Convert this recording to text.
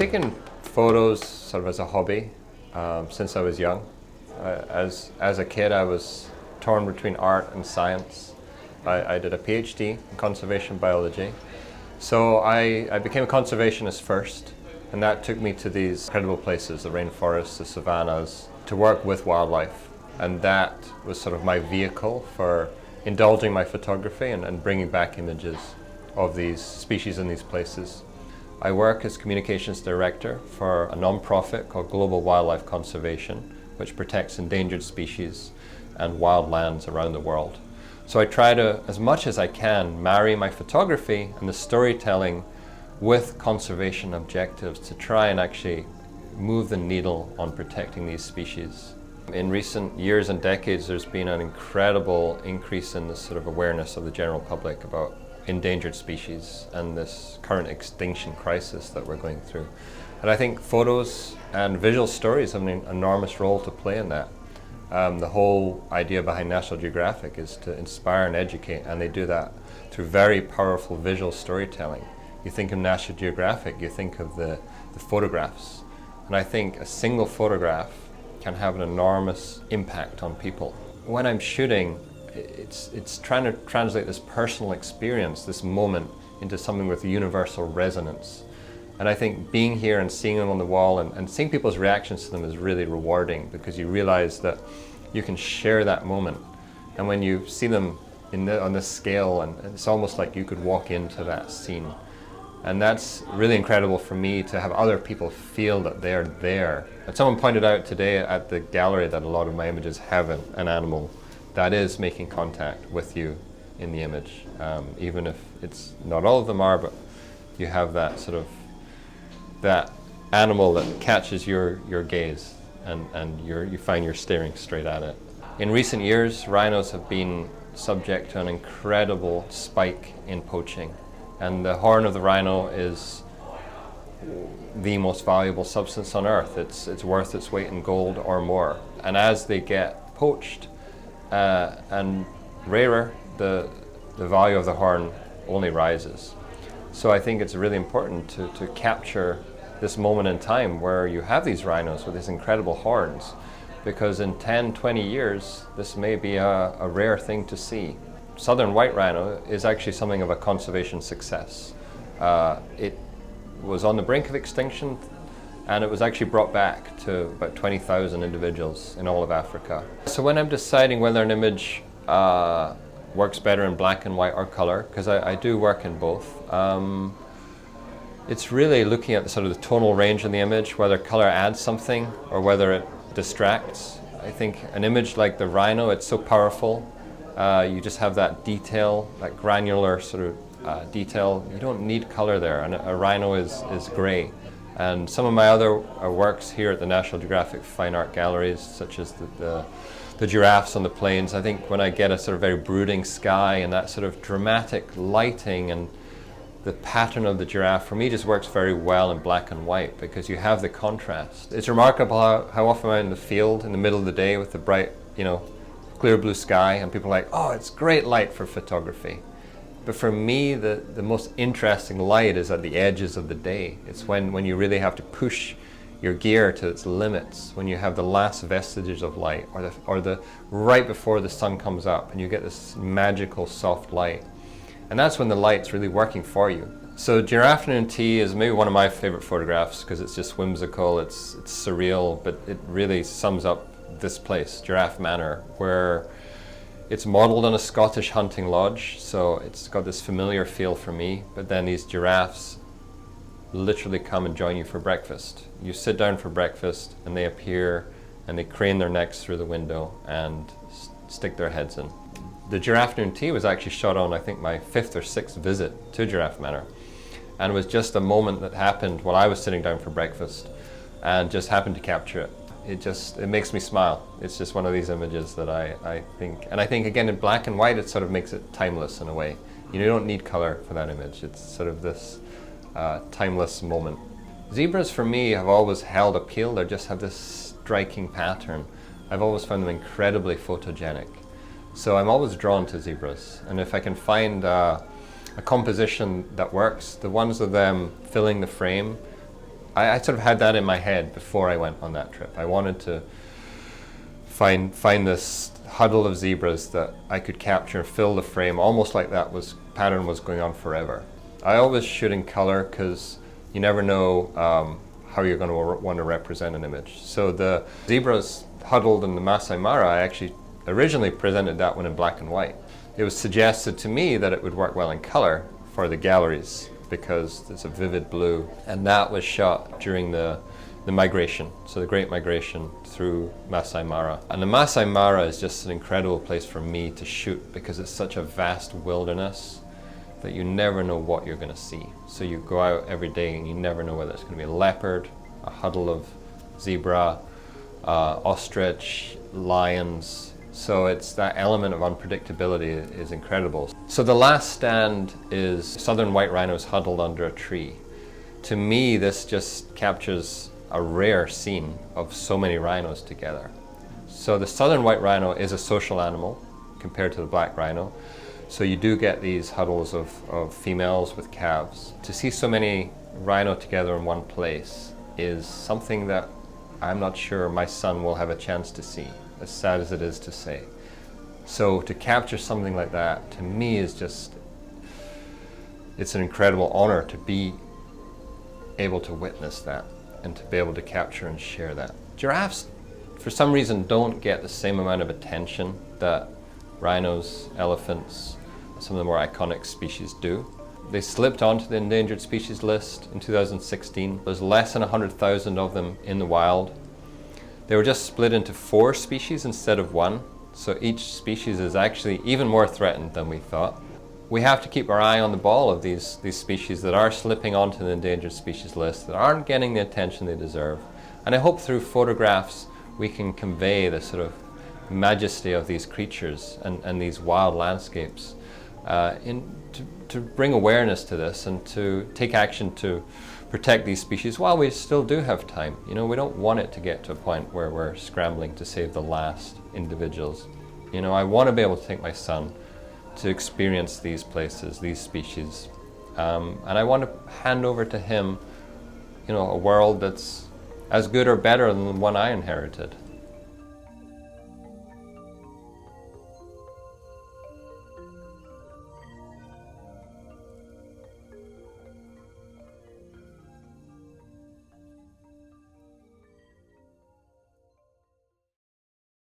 taken photos sort of as a hobby since I was young. As a kid, I was torn between art and science. I did a PhD in conservation biology. So I became a conservationist first, and that took me to these incredible places, the rainforests, the savannas, to work with wildlife. And that was sort of my vehicle for indulging my photography and bringing back images of these species in these places. I work as communications director for a non-profit called Global Wildlife Conservation, which protects endangered species and wildlands around the world. So I try to, as much as I can, marry my photography and the storytelling with conservation objectives to try and actually move the needle on protecting these species. In recent years and decades, there's been an incredible increase in the sort of awareness of the general public about endangered species and this current extinction crisis that we're going through. And I think photos and visual stories have an enormous role to play in that. The whole idea behind National Geographic is to inspire and educate, and they do that through very powerful visual storytelling. You think of National Geographic, you think of the photographs. And I think a single photograph can have an enormous impact on people. When I'm shooting, it's trying to translate this personal experience, this moment, into something with universal resonance. And I think being here and seeing them on the wall and seeing people's reactions to them is really rewarding, because you realize that you can share that moment. And when you see them on this scale, and it's almost like you could walk into that scene. And that's really incredible for me, to have other people feel that they're there. And someone pointed out today at the gallery that a lot of my images have an animal that is making contact with you in the image. Even if it's not all of them are, but you have that sort of, that animal that catches your gaze, and you find you're staring straight at it. In recent years, rhinos have been subject to an incredible spike in poaching. And the horn of the rhino is the most valuable substance on Earth. It's worth its weight in gold or more. And as they get poached and rarer, the value of the horn only rises. So I think it's really important to capture this moment in time where you have these rhinos with these incredible horns, because in 10, 20 years, this may be a rare thing to see. Southern white rhino is actually something of a conservation success. It was on the brink of extinction, and it was actually brought back to about 20,000 individuals in all of Africa. So when I'm deciding whether an image works better in black and white or color, because I do work in both, it's really looking at the sort of the tonal range in the image, whether color adds something or whether it distracts. I think an image like the rhino, it's so powerful. You just have that detail, that granular sort of detail. You don't need color there, and a rhino is gray. And some of my other works here at the National Geographic Fine Art Galleries, such as the giraffes on the plains, I think when I get a sort of very brooding sky and that sort of dramatic lighting and the pattern of the giraffe, for me, just works very well in black and white, because you have the contrast. It's remarkable how often I'm in the field in the middle of the day with the bright, clear blue sky, and people are like, oh, it's great light for photography. But for me, the most interesting light is at the edges of the day. It's when you really have to push your gear to its limits, when you have the last vestiges of light, or the right before the sun comes up, and you get this magical soft light. And that's when the light's really working for you. So Giraffe Afternoon Tea is maybe one of my favorite photographs, because it's just whimsical, it's surreal, but it really sums up this place, Giraffe Manor, where it's modeled on a Scottish hunting lodge, so it's got this familiar feel for me. But then these giraffes literally come and join you for breakfast. You sit down for breakfast and they appear and they crane their necks through the window and stick their heads in. The Giraffe Afternoon Tea was actually shot on, I think, my 5th or 6th visit to Giraffe Manor, and it was just a moment that happened while I was sitting down for breakfast, and just happened to capture it. It makes me smile. It's just one of these images that I think again in black and white, it sort of makes it timeless in a way. You don't need color for that image. It's sort of this timeless moment. Zebras for me have always held appeal. They just have this striking pattern. I've always found them incredibly photogenic. So I'm always drawn to zebras, and if I can find a composition that works, the ones of them filling the frame I sort of had that in my head before I went on that trip. I wanted to find this huddle of zebras that I could capture and fill the frame, almost like that pattern was going on forever. I always shoot in color because you never know how you're going to want to represent an image. So the zebras huddled in the Masai Mara, I actually originally presented that one in black and white. It was suggested to me that it would work well in color for the galleries because it's a vivid blue, and that was shot during the migration, so the Great Migration through Masai Mara. And the Masai Mara is just an incredible place for me to shoot because it's such a vast wilderness that you never know what you're going to see. So you go out every day and you never know whether it's going to be a leopard, a huddle of zebra, ostrich, lions. So it's that element of unpredictability is incredible. So the last stand is southern white rhinos huddled under a tree. To me, this just captures a rare scene of so many rhinos together. So the southern white rhino is a social animal compared to the black rhino. So you do get these huddles of females with calves. To see so many rhino together in one place is something that I'm not sure my son will have a chance to see, as sad as it is to say. So to capture something like that, to me, is just, it's an incredible honor to be able to witness that and to be able to capture and share that. Giraffes, for some reason, don't get the same amount of attention that rhinos, elephants, some of the more iconic species do. They slipped onto the endangered species list in 2016. There's less than 100,000 of them in the wild. They were just split into 4 species instead of 1, so each species is actually even more threatened than we thought. We have to keep our eye on the ball of these species that are slipping onto the endangered species list, that aren't getting the attention they deserve. And I hope through photographs we can convey the sort of majesty of these creatures and these wild landscapes to bring awareness to this and to take action to protect these species while we still do have time. You know, we don't want it to get to a point where we're scrambling to save the last individuals. You know, I want to be able to take my son to experience these places, these species, and I want to hand over to him, you know, a world that's as good or better than the one I inherited.